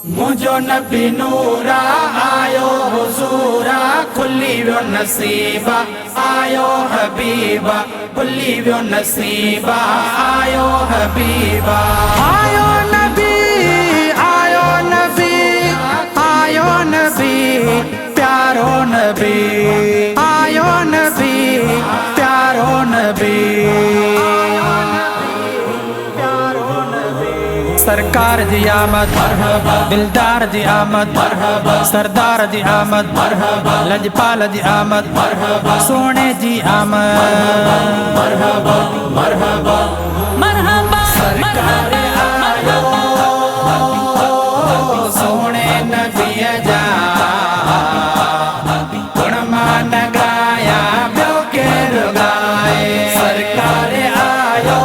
मुझो नबी नूरा आयो हुजूरा, खुली व्यो नसीबा आयो हबीबा, खुली व्यो नसीबा आयो हबीबा। आयो नबी आयो नबी आयो नबी प्यारो नबी, आयो नबी प्यारो नबी। सरकार जी आमद मरहबा, दिलदार जी आमद मरहबा, सरदार जी आमद मरहबा, लजपाल जी आमद मरहबा, सोने जी आमद मरहबा मरहबा मरहबा। सरकार आयो सोने नबी जा, गुण मान गाया ब्यो के रुगाए। सरकार आयो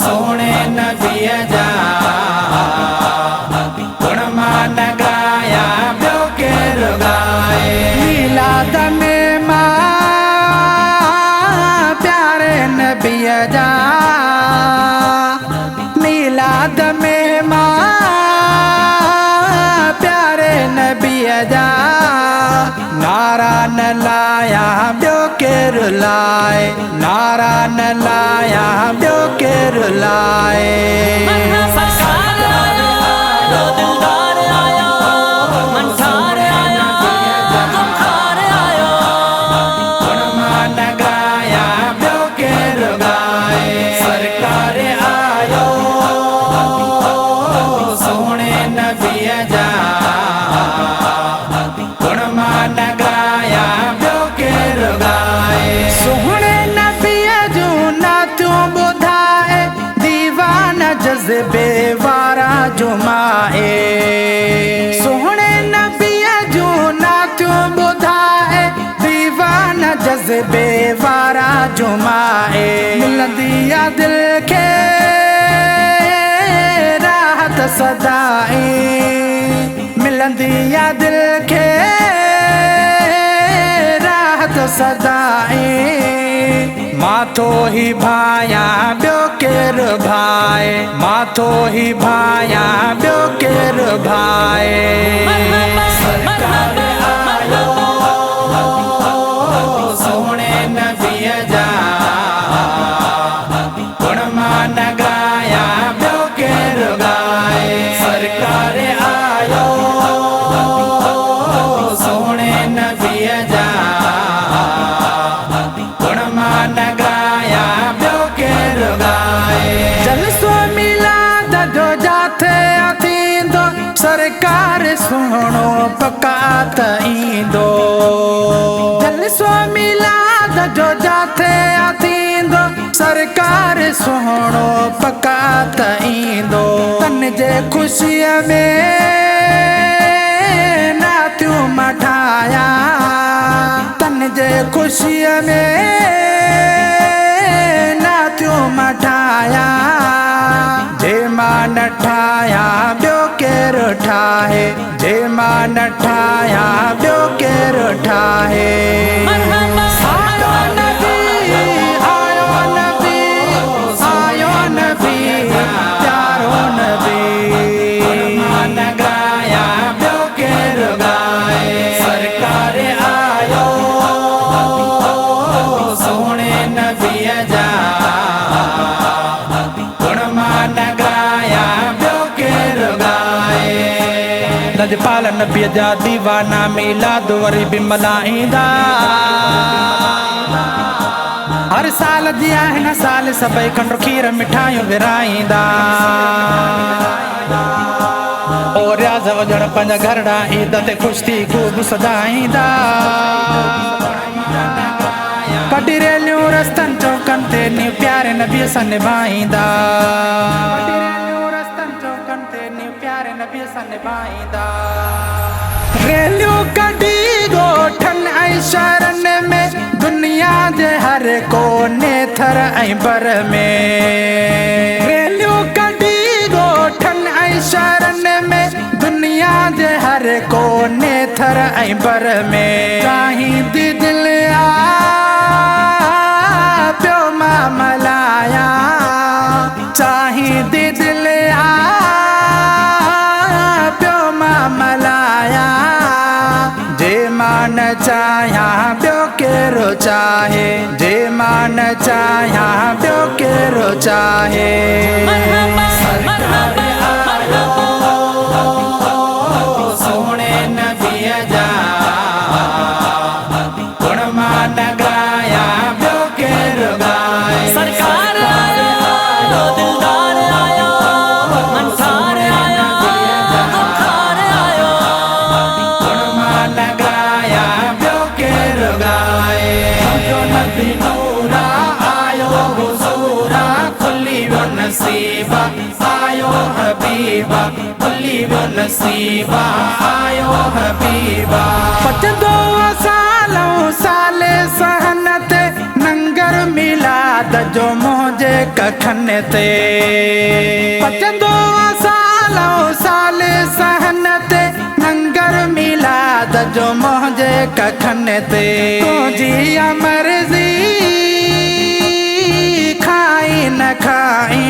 सोने नबी जा, गुण मान गाया ब्यो के रुगाए। मिलाद में मां प्यारे नबी जा, मिलाद में मां प्यारे नबी जा। नारा न लाया ब्यो के रुलाए, नारा न लाया ब्यो के रुलाए। जज़्बे वारा जुमाए, सोहणे नबी जो नाचो ॿुधाए, दीवाना जज़्बे वारा जुमाए। मिलंदी आ दिल खे राहत सदाई, मिलंदी आ दिल खे राहत सदाई। माथो ही भाया ब्यो केर भाए, माथो ही भाया ब्यो केर भाए। सरकार आयो सोने नबी जा, गुण मान गाया ब्यो के रुगाए। सरकार आयो सोने नबी जा, गुण मान गाया ब्यो के रुगाए। जलसो मिलाद जो जाथे थींदो, सरकार सुहिणो पकात ईंदो। जलसो मिलाद जो जाथे थींदो, सरकार सुहिणो पकात ईंदो। तन जे ख़ुशीअ में नातियूं मठाया, तन जे ख़ुशीअ में नातियूं मठाया। जे मां न ठाया ॿियो केरु ठाहे, जे मां न ठाया ॿियो केरु ठाहे। आयो नबी आयो नबी आयो नबी प्यारो नबी, मान गाया ब्यो के रुगाए। सरकार आयो सोने नबी जा, गुण मान गाया ब्यो के रुगाए। लजपाल नबी जा दीवाना मिलाद वरी बि मल्हाईंदा। हर साल जी आहिनि साल सभई खंडु खीर मिठाइयूं विराईंदा। ओ रियाज़ वॼण पंज घरड़ा ईद ते ख़ुशि थी ख़ूब सजाईंदा। कॾहिं रेलियूं रस्तनि चौकनि ते नीं प्यारे नबीअ सां निभाईंदा। रेलियूं कढी ॻोठनि ऐं शहरनि में, दुनिया जे हर कोने थर ऐं बर में। रेलियूं कढी ॻोठनि ऐं शहरनि में, दुनिया जे हर कोने थर ऐं बर में। चाहींदी दिल आ प्यो मां मल्हाया, चाहींदी दिल आ चाहे जे मान चाया ब्यो केरो चाहे सोने नबी जा गुण मान गाया ब्यो केरो गाए सरकार आयो दिलदार आयो अंसार आयो गमखार आयो गुण मान गाया ब्यो केरो गाए जो नबी नूरा आयो हुजूरा खुली वो नसीबा आयो हबीबा खुली वो नसीबा आयो हबीबा पचंदो सालों साले सहनते नंगर मिलाद जो मुझे कखन ते पचंदो सालों साले सहनते नंगर मिलाद जो मुझे कखन ते तुझी मर्जी खाई न खाई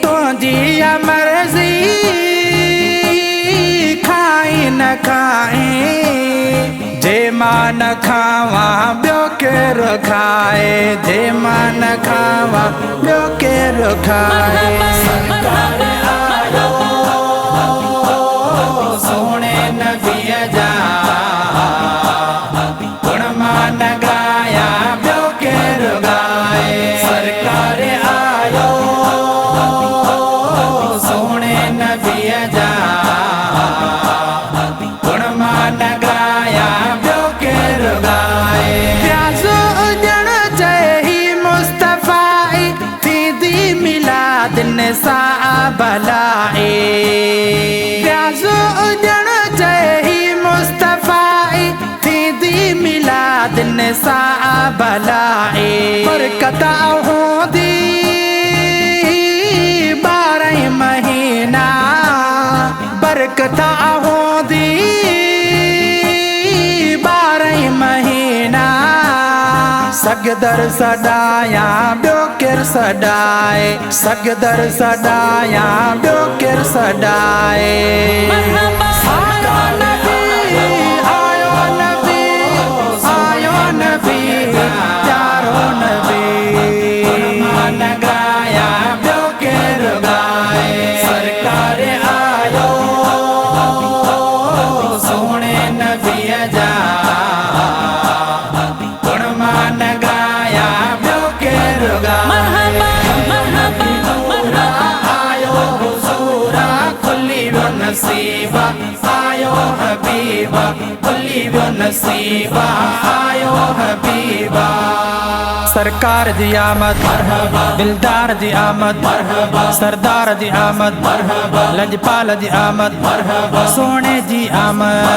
तुझी मर्जी खाई न खाई जे मान खावा ब्यो केरो खाए जे मान खावा ब्यो केरो खाए सोने नबी जा गुण मान गाया ब्यो केरो गाए सरकार आयो सोने नबी जा गुण मान गाया ब्यो केरो गाए प्याजो उजण जही मुस्तफाई फीदी मिलाद निसा बलाई प्याजो उजण जही मुस्तफाई फीदी मिलाद निसा बलाई बरकत होंदी 12 महीना बरकत होंदी 12 महीना सगदर सदाया ब्यो केर सदाए सगदर सदाया ब्यो केर सदाए आयो नबी आयो नबी आयो नबी प्यारो नबी मान गाया ब्यो केरो गाए सरकार आयो सोने नबी जा गुण मान गाया ब्यो केरो गाए आयो हुजूरा खुली वो नसीबा आयो हबीबा खुली वो नसीबा आयो हबीबा सरकार दी आमद दिलदार दी आमद सरदार दी आमद लजपाल दी आमद सोने जी आमद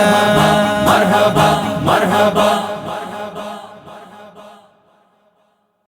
मरहबा मरहबा